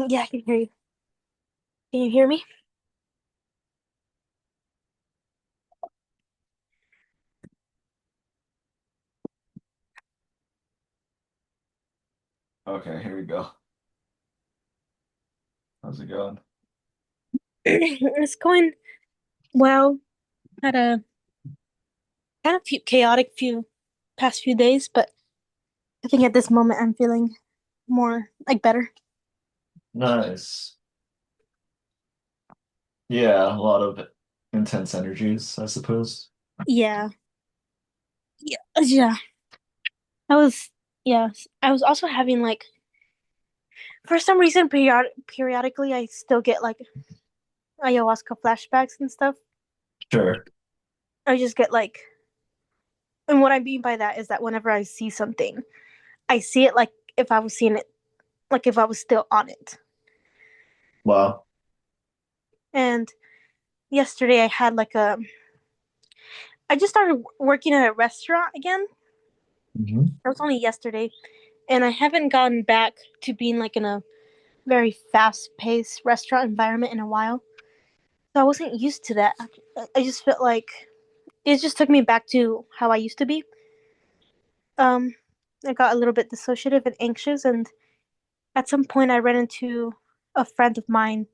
Yeah, I can hear you. Can you hear me? Okay, here we go. How's it going? It's going well. Had a kind of chaotic few past few days, but I think at this moment I'm feeling more like better. Nice. Yeah, a lot of intense energies, I suppose. Yeah, yeah. I was, yeah. I was also having like, for some reason, periodically, I still get like ayahuasca flashbacks and stuff. Sure. I just get like, and what I mean by that is that whenever I see something, I see it like if I was seeing it, like if I was still on it. Wow. And yesterday I had like I just started working at a restaurant again. Hmm. It was only yesterday, and I haven't gotten back to being like in a very fast-paced restaurant environment in a while. So I wasn't used to that. I just felt like it just took me back to how I used to be. Um, I got a little bit dissociative and anxious, and at some point I ran into a friend of mine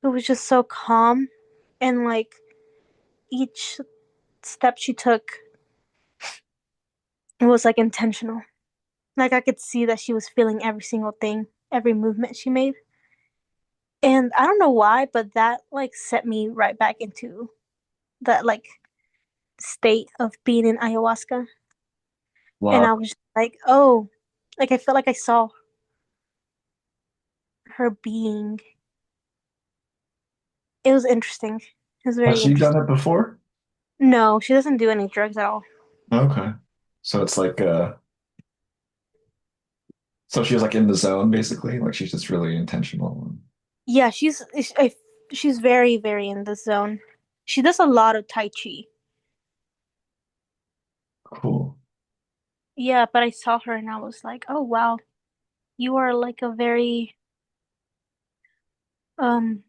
who was just so calm, and like each step she took was like intentional. Like I could see that she was feeling every single thing, every movement she made. And I don't know why, but that like set me right back into that like state of being in ayahuasca. And Wow. I was like, oh, like I felt like I saw her being. It was interesting. It was Has very she done interesting. it before? No, she doesn't do any drugs at all. Okay. So it's like so she was like in the zone basically, like she's just really intentional. Yeah, she's very very in the zone. She does a lot of tai chi. Cool. Yeah, but I saw her and I was like, oh wow, you are like a very um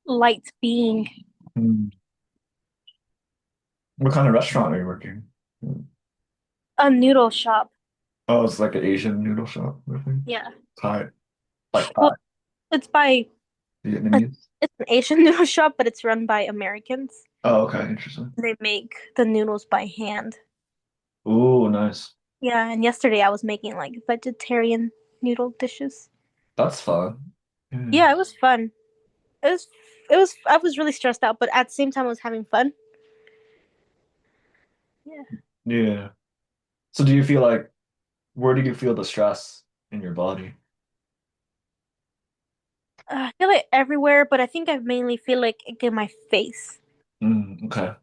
light being. Hmm. What kind of restaurant are you working? A noodle shop. Oh, it's like an Asian noodle shop, I think. Yeah. Thai, like Thai, Well, it's by Vietnamese. it's an Asian noodle shop, but it's run by Americans. Oh, okay, interesting. They make the noodles by hand. Ooh, nice. Yeah, and yesterday I was making like vegetarian noodle dishes. That's fun. Yeah. Yeah, it was fun. It was I was really stressed out, but at the same time I was having fun. Yeah. Yeah. So do you feel like where do you feel the stress in your body? I feel it everywhere, but I think I mainly feel like it in my face. Okay.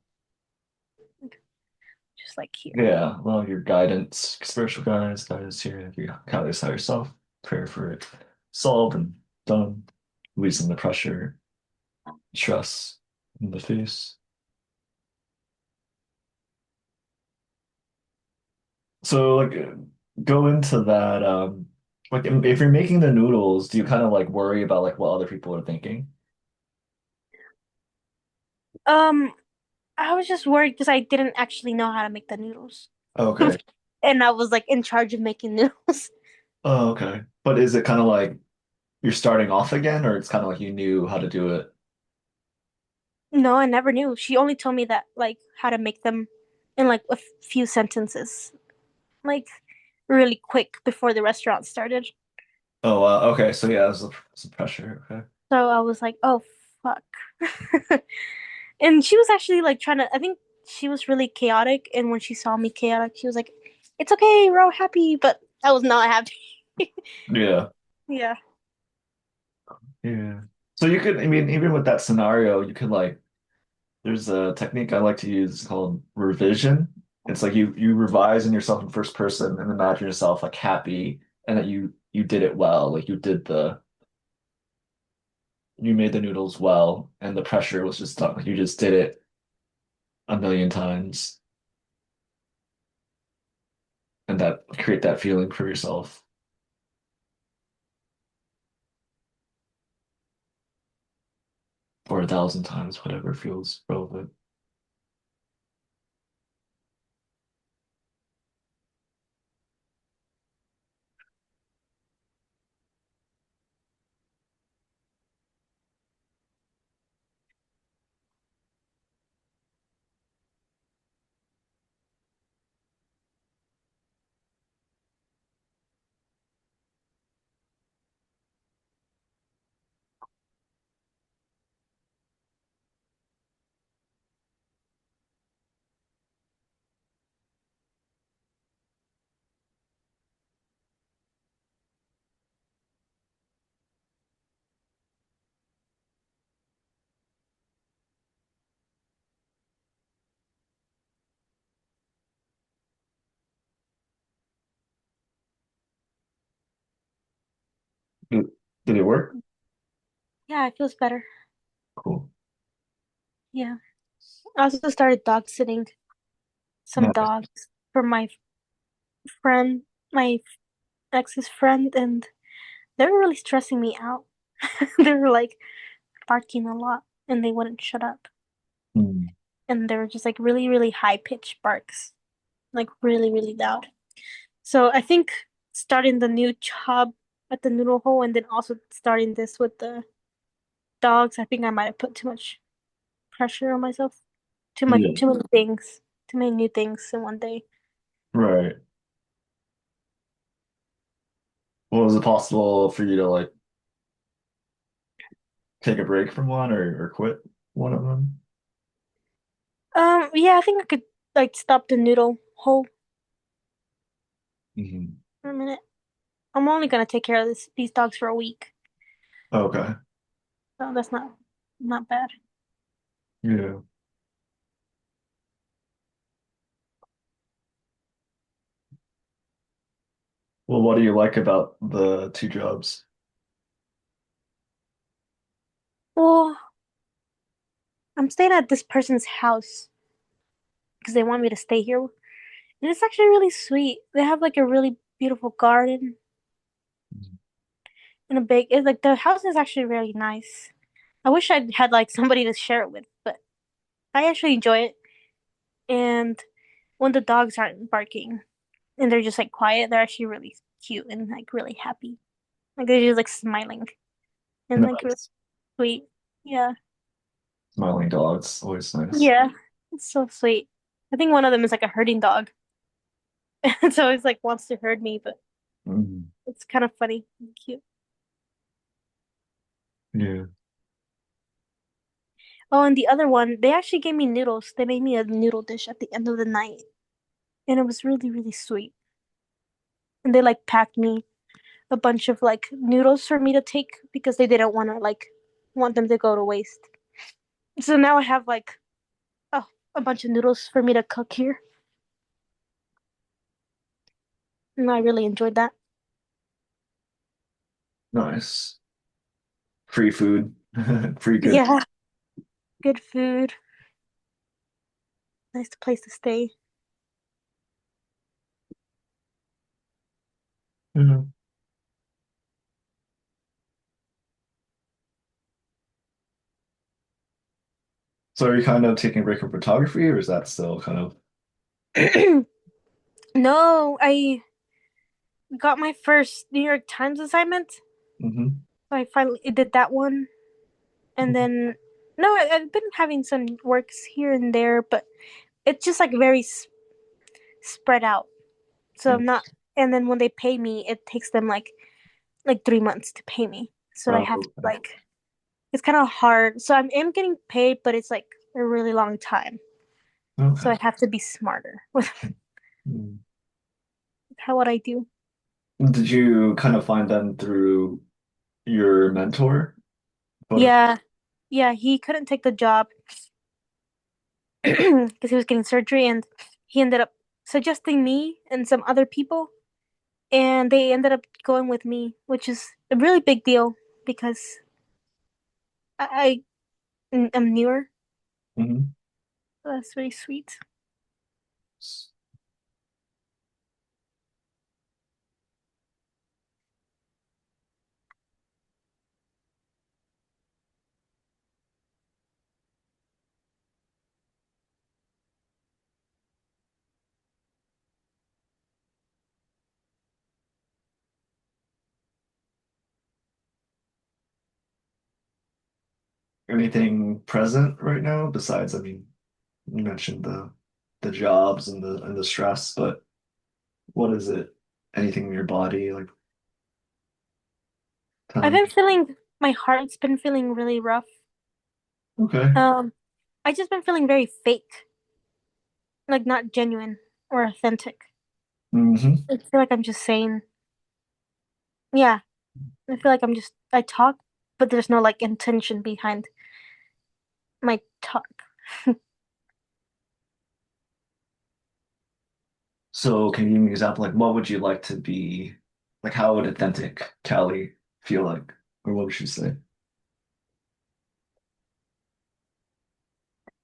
Just like here. Yeah. Well, your guidance, spiritual guidance here. If you Kaoly this yourself, prayer for it solved and done, releasing the pressure, stress in the face. So like go into that. Like if you're making the noodles, do you kind of like worry about like what other people are thinking? Um, I was just worried because I didn't actually know how to make the noodles. Okay. And I was like in charge of making noodles. Oh, okay. But is it kind of like you're starting off again, or it's kind of like you knew how to do it? No, I never knew. She only told me that like how to make them in like a few sentences, like really quick before the restaurant started. Oh, okay. So yeah, there's some pressure. Okay. So I was like, "Oh fuck." And she was actually like trying to I think she was really chaotic and when she saw me chaotic, she was like, "It's okay, we're all happy." But I was not happy. Yeah. Yeah. Yeah. So you could, I mean, even with that scenario, you could like, there's a technique I like to use called revision. It's like you revise in yourself in first person and imagine yourself like happy and that you did it well. Like you made the noodles well and the pressure was just done. Like you just did it a million times and that create that feeling for yourself. or 1,000 times, whatever feels relevant. Did, did it work? Yeah, it feels better. Cool. Yeah. I also started dog sitting some Nice. dogs for my friend, my ex's friend, and they were really stressing me out. They were like barking a lot and they wouldn't shut up. Mm. And they were just like really, really high pitched barks, like really, really loud. So I think starting the new job at the noodle hole and then also starting this with the dogs, I think I might have put too much pressure on myself. Yeah, Too many things, too many new things in one day. right. Well, is it possible for you to like take a break from one or quit one of them? Yeah, I think I could like stop the noodle hole Hmm. for a minute. I'm only gonna take care of these dogs for a week, Okay. so that's not bad. Yeah. Well, what do you like about the two jobs? Well, I'm staying at this person's house because they want me to stay here, and it's actually really sweet. They have like a really beautiful garden and a big. It's like the house is actually really nice. I wish I had like somebody to share it with, but I actually enjoy it. And when the dogs aren't barking and they're just like quiet, they're actually really cute and like really happy. Like they're just like smiling and like really Nice. sweet. Yeah. Smiling dogs, always nice. Yeah. It's so sweet. I think one of them is like a herding dog. And so it's like wants to herd me, but Mm. it's kind of funny and cute. Yeah. Oh, and the other one, they actually gave me noodles. They made me a noodle dish at the end of the night. And it was really, really sweet. And they like packed me a bunch of like noodles for me to take because they didn't want them to go to waste. So now I have like oh, a bunch of noodles for me to cook here. And I really enjoyed that. Nice. Free food. Free good. Yeah, good food. Nice place to stay. Mhm. So are you kind of taking a break from photography, or is that still kind of? No, I got my first New York Times assignment. Hmm. So I finally did that one. And then, no, I've been having some works here and there, but it's just like very spread out. So Yeah. I'm not, and then when they pay me, it takes them like 3 months to pay me. So I have to Okay. like, it's kind of hard. So am getting paid, but it's like a really long time. So Okay. I have to be smarter with Mm. how what I do. Did you kind of find them through your mentor? Photo. Yeah, yeah. He couldn't take the job because he was getting surgery, and he ended up suggesting me and some other people, and they ended up going with me, which is a really big deal because I'm newer. Hmm. So that's very sweet. anything present right now besides, I mean, you mentioned the jobs and the stress, but what is it? Anything in your body? Like, tell I've me. been feeling my heart's been feeling really rough. Okay. Um, I just been feeling very fake, like not genuine or authentic. Hmm. I feel like I'm just saying, yeah. I feel like I talk, but there's no like intention behind my talk. So can you give me an example? Like, what would you like to be? Like, how would authentic Cali feel like? Or what would you say?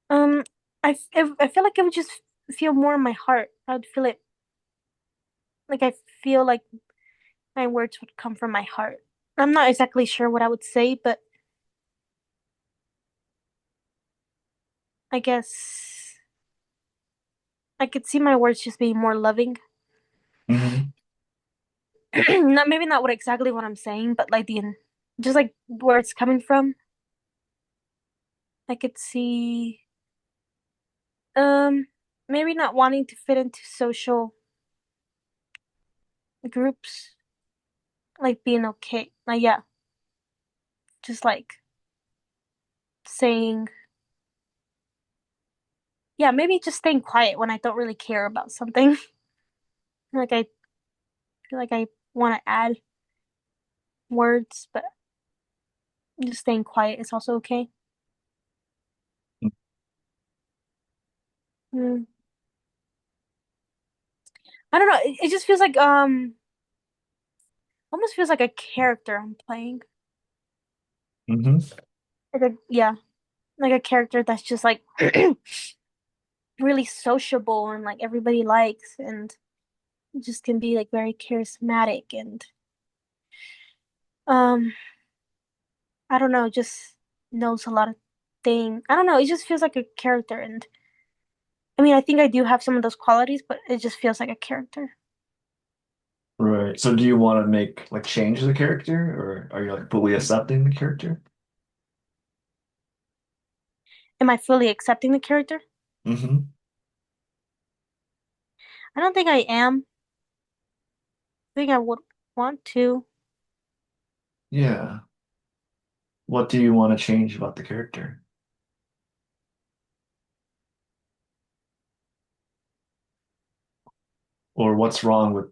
Um, I feel like I would just feel more in my heart. I would feel it like I feel like my words would come from my heart. I'm not exactly sure what I would say, but I guess I could see my words just being more loving. Hmm. Not maybe not what exactly what I'm saying, but like the just like where it's coming from. I could see um maybe not wanting to fit into social groups, like being okay. Like yeah, just like saying yeah, maybe just staying quiet when I don't really care about something. Like I feel like I want to add words, but just staying quiet is also okay. Mm. I don't know. It just feels like almost feels like a character I'm playing. Hmm. Like a yeah, like a character that's just like really sociable and like everybody likes and just can be like very charismatic and um I don't know, just knows a lot of things. I don't know, it just feels like a character and I mean I think I do have some of those qualities, but it just feels like a character. Right. So do you want to make like change the character, or are you like fully accepting the character? Am I fully accepting the character? Hmm. I don't think I am. I think I would want to. Yeah. What do you want to change about the character? Or what's wrong with,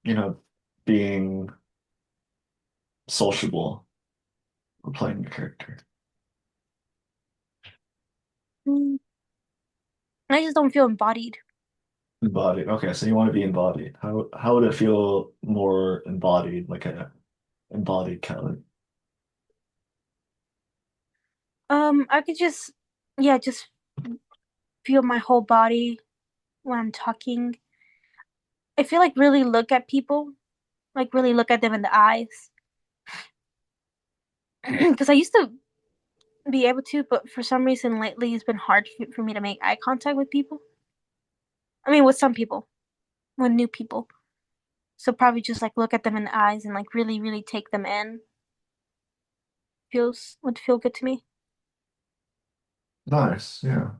you know, being sociable or playing the character? Mm, I just don't feel embodied. Embodied. Okay, so you want to be embodied. How would it feel more embodied, like a embodied Kelly? I could just yeah, just feel my whole body when I'm talking. I feel like really look at people, like really look at them in the eyes. Because I used to be able to, but for some reason lately it's been hard for me to make eye contact with people. I mean, with some people, with new people. So probably just like look at them in the eyes and like really, really take them in. Would feel good to me. Nice. Yeah.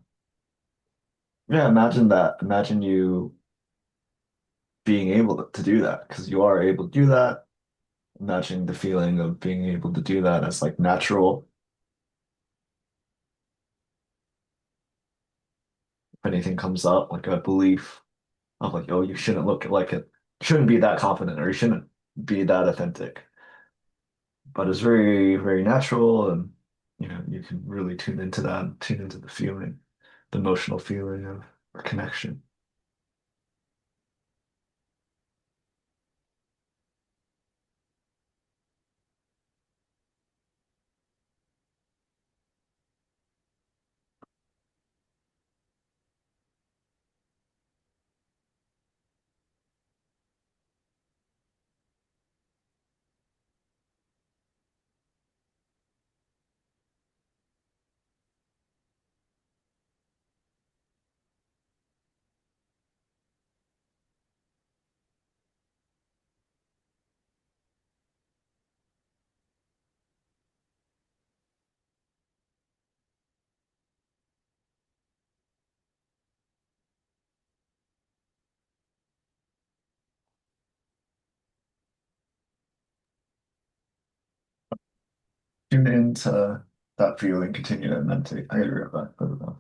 Yeah, imagine that. Imagine you being able to do that because you are able to do that. Imagine the feeling of being able to do that as like natural. If anything comes up, like a belief of like, oh, you shouldn't look like it, shouldn't be that confident, or you shouldn't be that authentic. But it's very, very natural, and you can really tune into that, tune into the feeling, the emotional feeling of or connection. tune into that feeling, continue to meditate. I agree with that.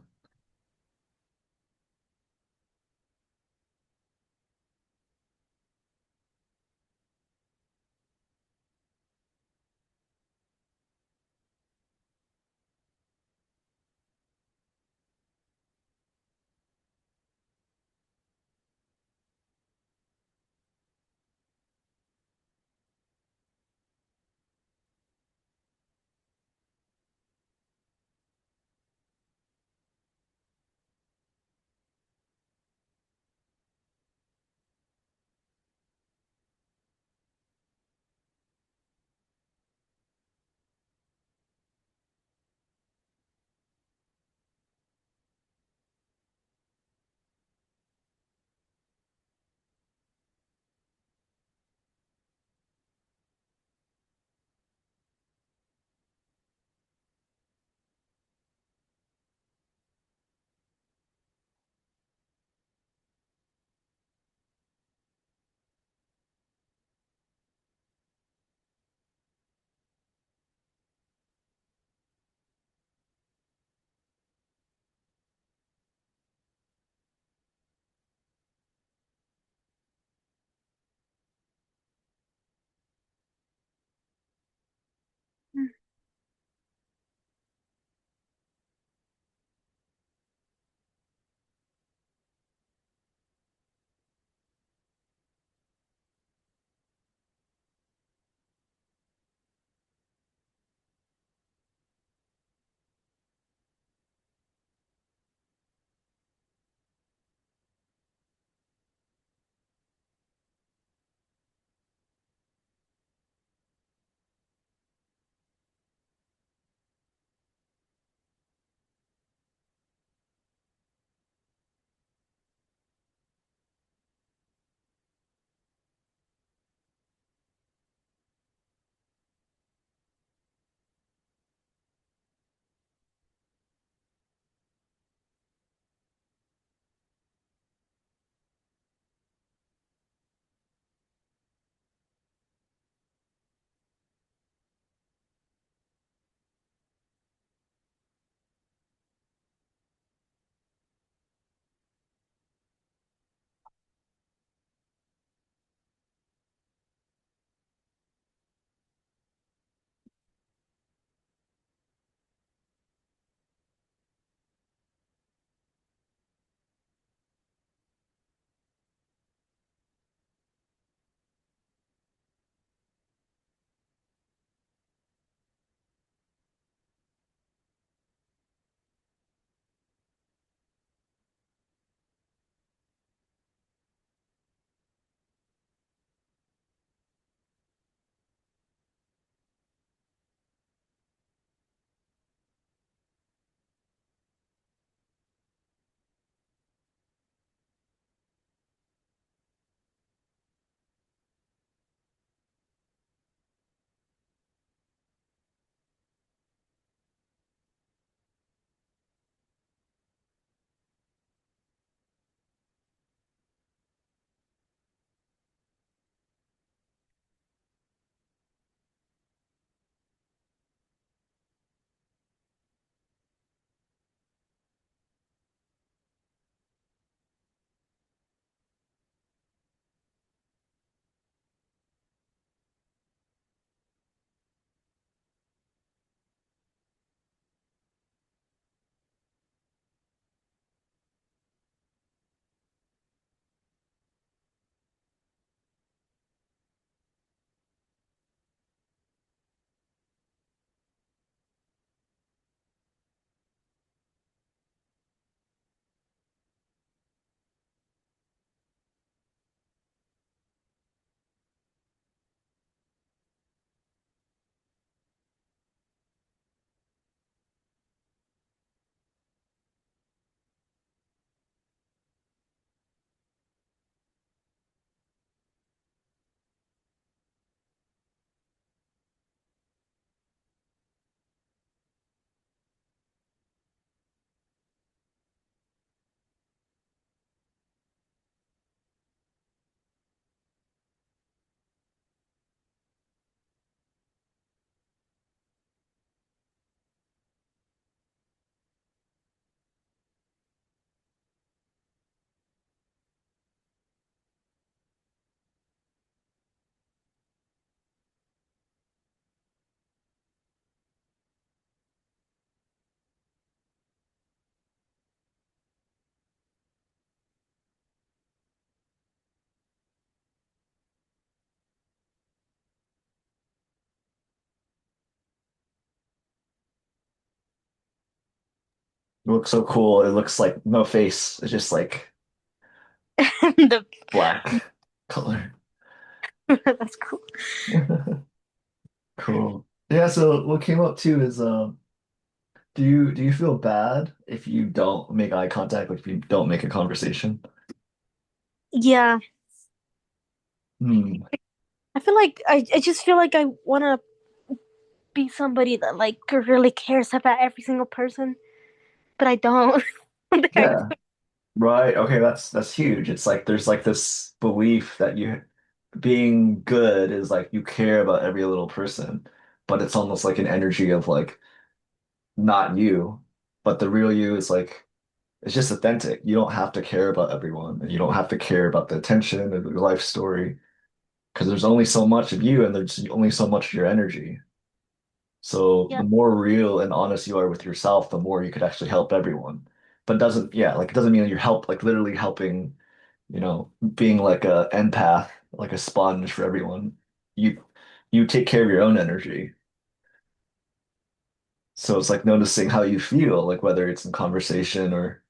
It looks so cool. It looks like no face. It's just like the, black color. that's cool. Cool. Yeah, so what came up too is do you feel bad if you don't make eye contact, like if you don't make a conversation? Yeah, Hmm. I feel like I just feel like I want to be somebody that like really cares about every single person, but I don't. Like, Yeah. Right. Okay, that's huge. It's like there's like this belief that you being good is like you care about every little person, but it's almost like an energy of like not you, but the real you is like it's just authentic. You don't have to care about everyone, and you don't have to care about the attention of your life story because there's only so much of you and there's only so much of your energy. So yeah, the more real and honest you are with yourself, the more you could actually help everyone. But yeah, like it doesn't mean that you're like literally helping, being like a empath, like a sponge for everyone. You you take care of your own energy. So it's like noticing how you feel, like whether it's in conversation or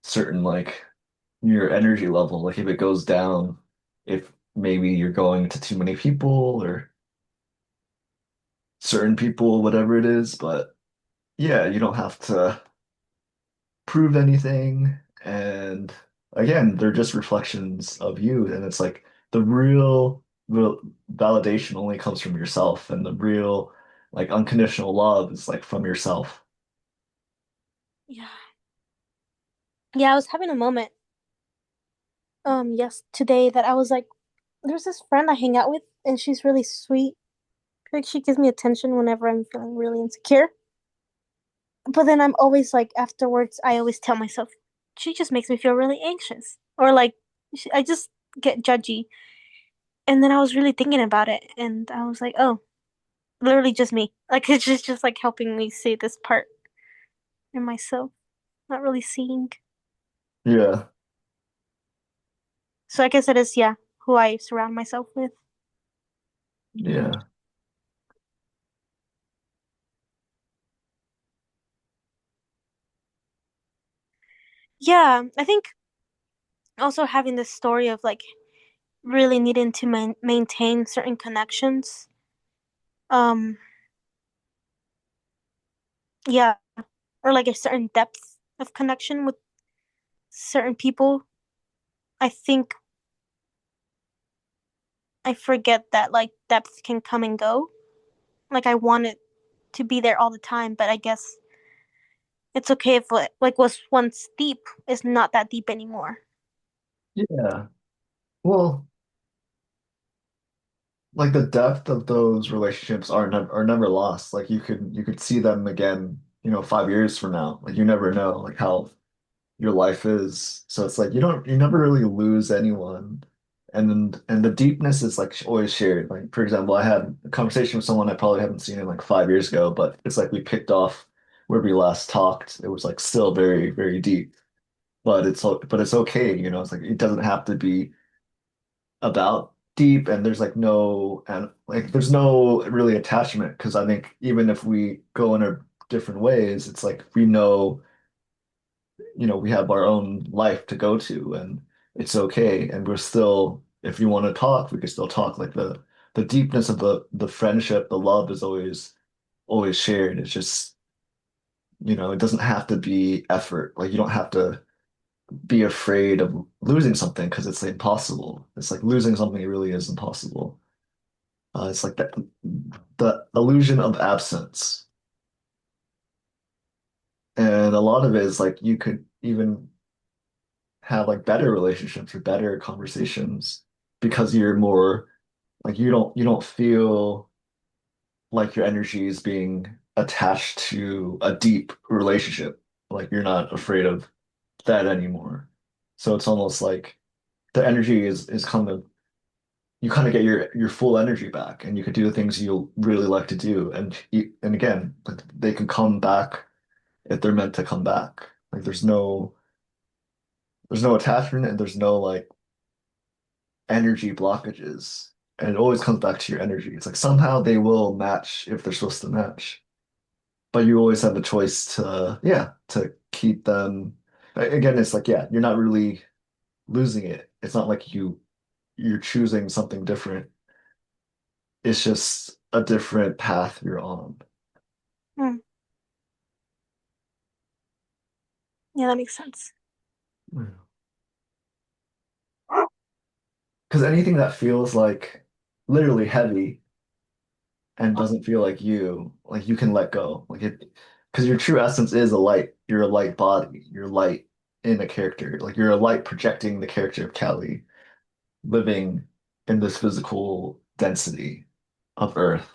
certain like your energy level, like if it goes down, if maybe you're going to too many people or certain people, whatever it is. But yeah, you don't have to prove anything. And again, they're just reflections of you. And it's like the real validation only comes from yourself, and the real like unconditional love is like from yourself. yeah, yeah. I was having a moment yes today that I was like, there's this friend I hang out with, and she's really sweet. Like she gives me attention whenever I'm feeling really insecure. But then I'm always like afterwards, I always tell myself, she just makes me feel really anxious, or like I just get judgy. And then I was really thinking about it, and I was like, oh, literally just me. Like it's just like helping me see this part in myself, not really seeing. Yeah. So I guess it is, yeah, who I surround myself with. Yeah. Yeah, I think also having this story of like really needing to maintain certain connections. Um, yeah, or like a certain depth of connection with certain people. I think I forget that like depth can come and go. Like I want it to be there all the time, but I guess it's okay if like was once deep is not that deep anymore. Yeah. Well, like the depth of those relationships are never lost. Like you could see them again, 5 years from now. Like you never know like how your life is. So it's like you never really lose anyone. And the deepness is like always shared. Like for example, I had a conversation with someone I probably haven't seen in like 5 years ago, but it's like we picked off where we last talked. It was like still very, very deep. But it's okay, it's like it doesn't have to be about deep, and there's like no and like there's no really attachment because I think even if we go in our different ways, it's like we have our own life to go to, and it's okay. And we're still, if you want to talk, we can still talk. Like the deepness of the friendship, the love is always shared. It's just, it doesn't have to be effort. Like you don't have to be afraid of losing something because it's impossible. It's like losing something really is impossible. It's like the illusion of absence. And a lot of it is like you could even have like better relationships or better conversations because you're more like you don't feel like your energy is being attached to a deep relationship. Like you're not afraid of that anymore. So it's almost like the energy is kind of you kind of get your full energy back, and you could do the things you really like to do. And again, like they can come back if they're meant to come back. Like there's no attachment, and there's no like energy blockages. And it always comes back to your energy. It's like somehow they will match if they're supposed to match. But you always have the choice to, yeah, to keep them. Again, it's like, yeah, you're not really losing it. It's not like you're choosing something different. It's just a different path you're on. Mm, yeah, that makes sense. Because anything that feels like literally heavy and doesn't feel like you can let go. Like it, because your true essence is a light. You're a light body. You're light in a character. Like you're a light projecting the character of Kaoly, living in this physical density of Earth,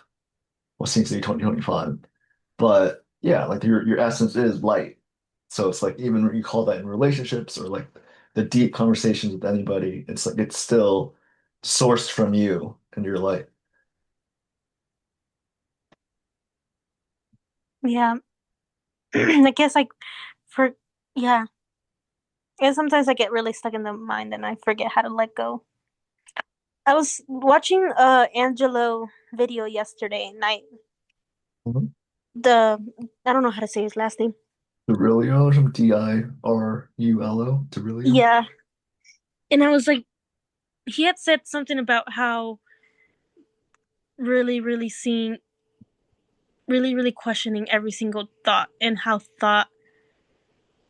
what seems to be 2025. But yeah, like your essence is light. So it's like even when you call that in relationships or like the deep conversations with anybody, it's like it's still sourced from you and your light. Yeah. I guess like for yeah. And sometimes I get really stuck in the mind and I forget how to let go. I was watching Angelo video yesterday night. Mhm. The I don't know how to say his last name. Derillo, Dirulo, Derillo. Yeah. And I was like he had said something about how really, really seeing really, really questioning every single thought and how thought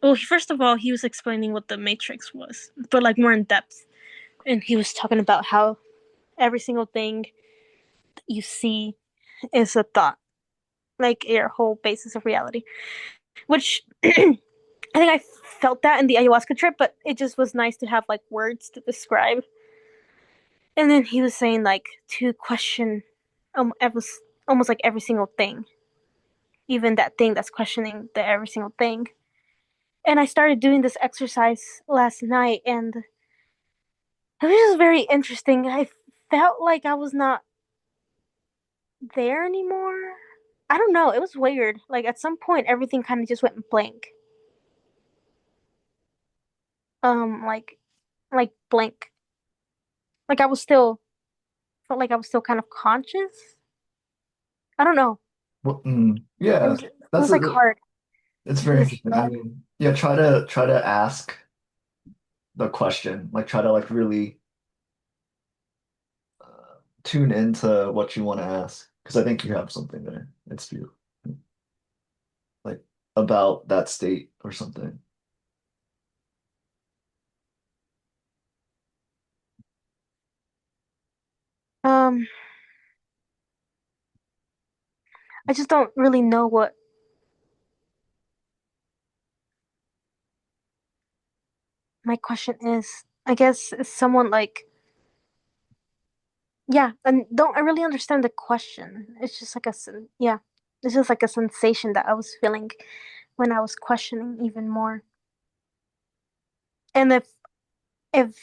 well, first of all, he was explaining what the Matrix was, but like more in depth. And he was talking about how every single thing you see is a thought, like your whole basis of reality. Which I think I felt that in the ayahuasca trip, but it just was nice to have like words to describe. And then he was saying like to question every, almost like every single thing, even that thing that's questioning the every single thing. And I started doing this exercise last night, and it was just very interesting. I felt like I was not there anymore. I don't know. It was weird. Like at some point, everything kind of just went blank. Like blank. Like I was still felt like I was still kind of conscious. I don't know. Well, It yeah, was it that's was like hard it's to very interesting. I describe. mean, yeah, try to ask the question, like try to like really tune into what you want to ask, because I think you have something there. It's you, like about that state or something. Um, I just don't really know what my question is. I guess is someone like yeah, and don't I really understand the question. It's just like yeah, it's just like a sensation that I was feeling when I was questioning even more. And if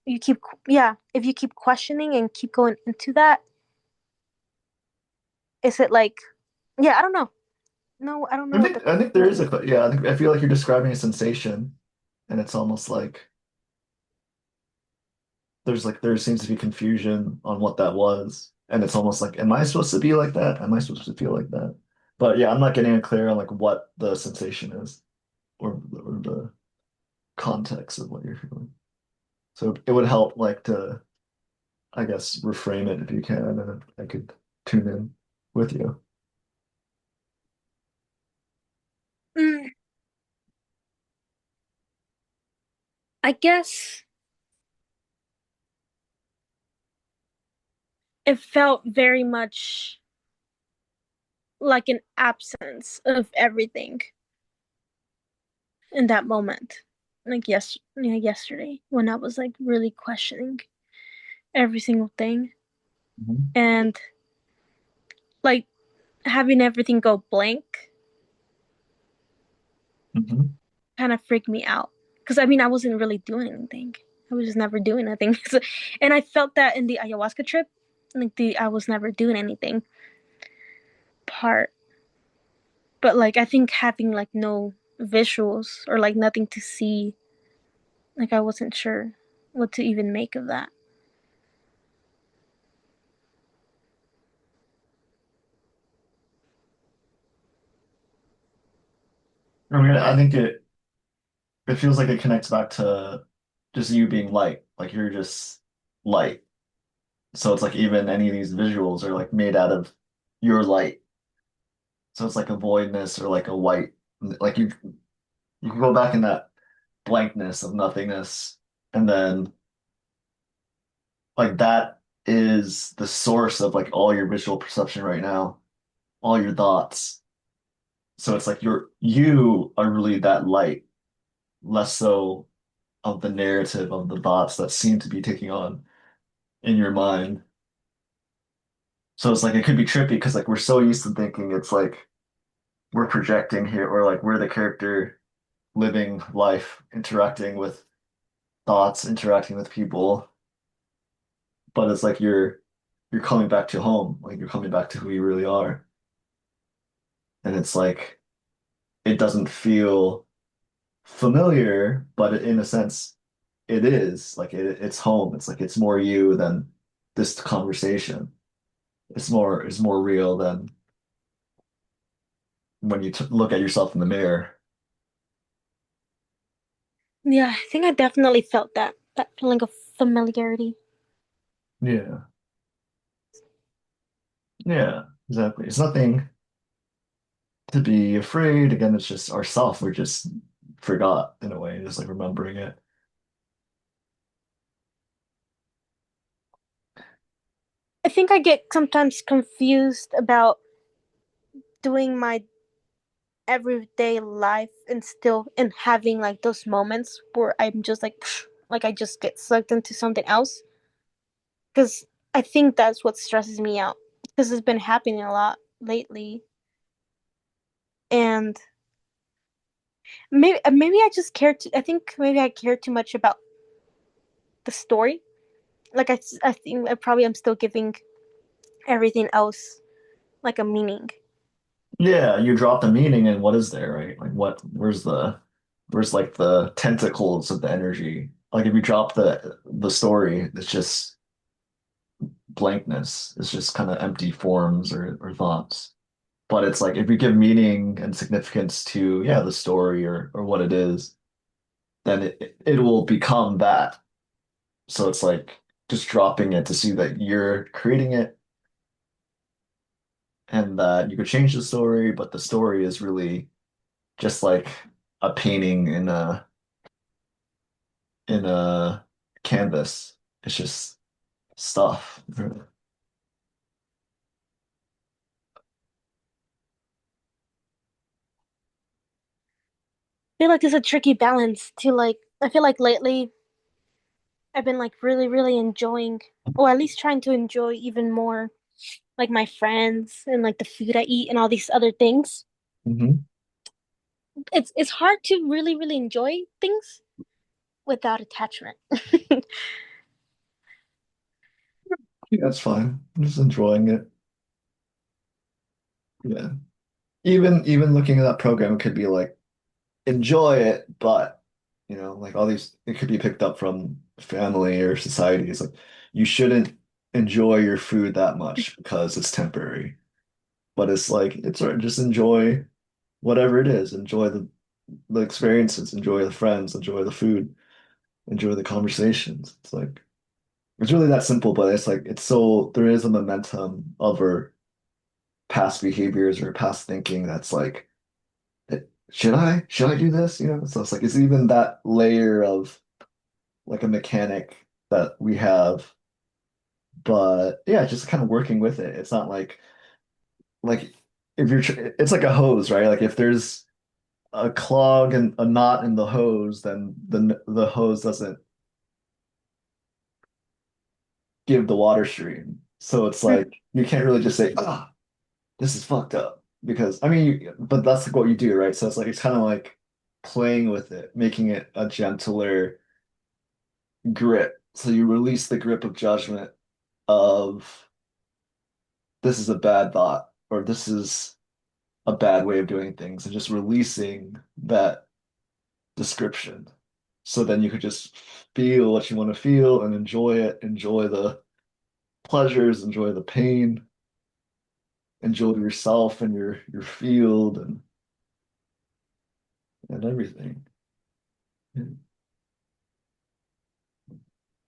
you keep yeah, if you keep questioning and keep going into that, is it like yeah, I don't know. No, I don't know what the I think question there is is. yeah, I feel like you're describing a sensation, and it's almost like there seems to be confusion on what that was. And it's almost like, am I supposed to be like that? Am I supposed to feel like that? But yeah, I'm not getting it clear on like what the sensation is or the context of what you're feeling. So it would help like to, I guess, reframe it if you can, and then I could tune in with you. Mm, I guess it felt very much like an absence of everything in that moment. Like yesterday when I was like really questioning every single thing Mhm. and like having everything go blank Mhm. kind of freaked me out because I mean I wasn't really doing anything. I was just never doing anything. And I felt that in the ayahuasca trip, like the I was never doing anything part. But like I think having like no visuals or like nothing to see, like I wasn't sure what to even make of that. I mean, I think it feels like it connects back to just you being light. Like you're just light. So it's like even any of these visuals are like made out of your light. So it's like a voidness or like a white. Like you can go back in that blankness of nothingness, and then like that is the source of like all your visual perception right now, all your thoughts. So it's like you are really that light, less so of the narrative of the thoughts that seem to be taking on in your mind. So it's like it could be trippy because like we're so used to thinking it's like we're projecting here or like we're the character living life, interacting with thoughts, interacting with people. But it's like you're coming back to home, like you're coming back to who you really are. And it's like it doesn't feel familiar, but in a sense it is. Like it's home. It's like it's more you than this conversation. It's more real than when you t look at yourself in the mirror. Yeah, I think I definitely felt that feeling of familiarity. Yeah. Yeah, exactly. It's nothing to be afraid. Again, it's just ourself. We're just forgot in a way, just like remembering it. I think I get sometimes confused about doing my everyday life and still and having like those moments where I'm just like I just get sucked into something else because I think that's what stresses me out because it's been happening a lot lately and maybe I just care too, I think maybe I care too much about the story like I think I probably am still giving everything else like a meaning. Yeah, you drop the meaning and what is there, right? Like where's like the tentacles of the energy? Like if you drop the story, it's just blankness. It's just kind of empty forms or thoughts. But it's like if you give meaning and significance to, yeah, the story or what it is, then it will become that. So it's like just dropping it to see that you're creating it and that you could change the story, but the story is really just like a painting in a canvas. It's just stuff. I feel like there's a tricky balance to like I feel like lately I've been like really enjoying or at least trying to enjoy even more like my friends and like the food I eat and all these other things. Hmm. It's hard to really enjoy things without attachment. Yeah, that's fine. I'm just enjoying it. Yeah. Even looking at that program could be like enjoy it, but like all these it could be picked up from family or society. It's like you shouldn't enjoy your food that much because it's temporary. But it's like it's all right, just enjoy whatever it is. Enjoy the experiences, enjoy the friends, enjoy the food, enjoy the conversations. It's like it's really that simple, but it's like it's so there is a momentum of our past behaviors or past thinking that's like should I do this? So it's like it's even that layer of like a mechanic that we have. But yeah, just kind of working with it. It's not like if it's like a hose, right? Like if there's a clog and a knot in the hose, then the hose doesn't give the water stream. So it's like you can't really just say, "Ah, this is fucked up," because I mean, but that's like what you do, right? So it's like it's kind of like playing with it, making it a gentler grip. So you release the grip of judgment of this is a bad thought or this is a bad way of doing things and just releasing that description. So then you could just feel what you want to feel and enjoy it, enjoy the pleasures, enjoy the pain, enjoy yourself and your field and and everything.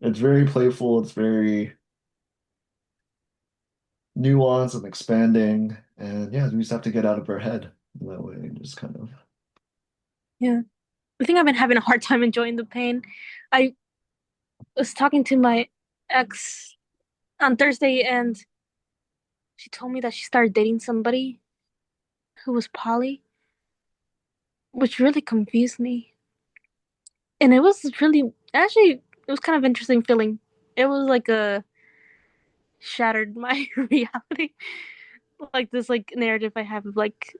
It's very playful, it's very nuanced and expanding, and yeah, we just have to get out of our head that way and just kind of Yeah. I think I've been having a hard time enjoying the pain. I was talking to my ex on Thursday, and she told me that she started dating somebody who was poly, which really confused me. And it was really, actually, it was kind of interesting feeling. It was like a shattered my reality. Like this like narrative I have of like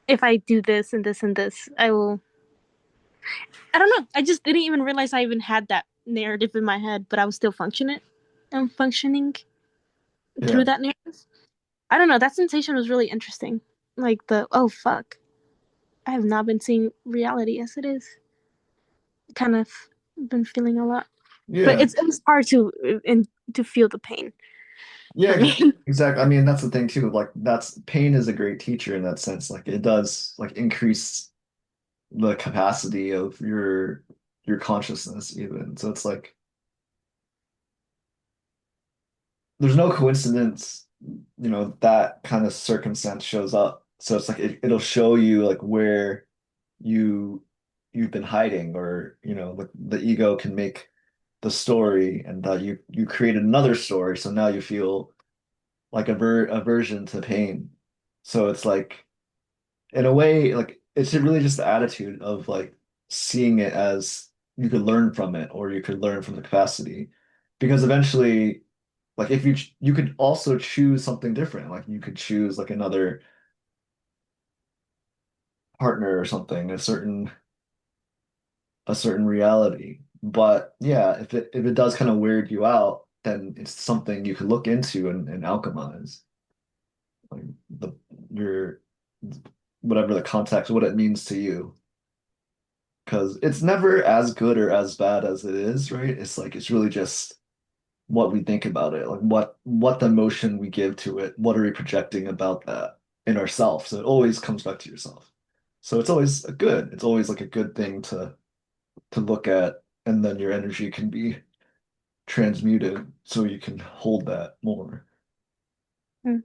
if I do this and this and this, I will. I don't know. I just didn't even realize I even had that narrative in my head, but I was still functioning. I'm functioning through yeah. that narrative. I don't know. That sensation was really interesting. Like the oh fuck, I have not been seeing reality as it is. Kind of been feeling a lot, but Yeah. it was hard to feel the pain Yeah, for me. exactly. I mean, that's the thing too. Like that's pain is a great teacher in that sense. Like it does like increase the capacity of your consciousness even. So it's like there's no coincidence, that kind of circumstance shows up. So it's like it'll show you like where you you've been hiding or like the ego can make the story and that you created another story. So now you feel like aversion to pain. So it's like in a way, like it's really just the attitude of like seeing it as you could learn from it or you could learn from the capacity. Because eventually, like if you could also choose something different. Like you could choose like another partner or something, a certain reality. But yeah, if it does kind of weird you out, then it's something you could look into and alchemize. Like the your whatever the context, what it means to you. Because it's never as good or as bad as it is, right? It's like it's really just what we think about it, like what the emotion we give to it, what are we projecting about that in ourselves. So it always comes back to yourself. So it's always a good, it's always like a good thing to look at, and then your energy can be transmuted so you can hold that more. Mm.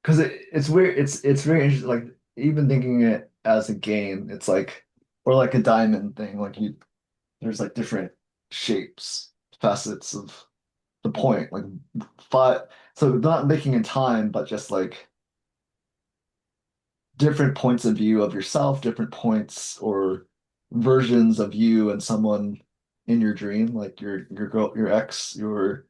Because it's weird, it's very interesting, like even thinking it as a game, it's like or like a diamond thing, like there's like different shapes, facets of the point, like five. So not making in time, but just like different points of view of yourself, different points or versions of you and someone in your dream, like your girl, your ex, your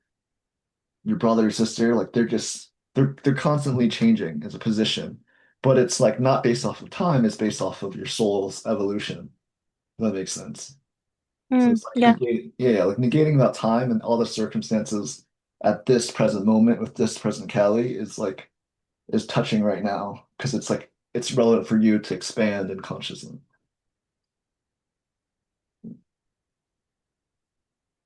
brother or sister, like they're constantly changing as a position. But it's like not based off of time, it's based off of your soul's evolution. If that makes sense. So Mm, it's like yeah. negating, yeah, like negating that time and all the circumstances at this present moment with this present Kaoly is touching right now because it's like it's relevant for you to expand in consciousness.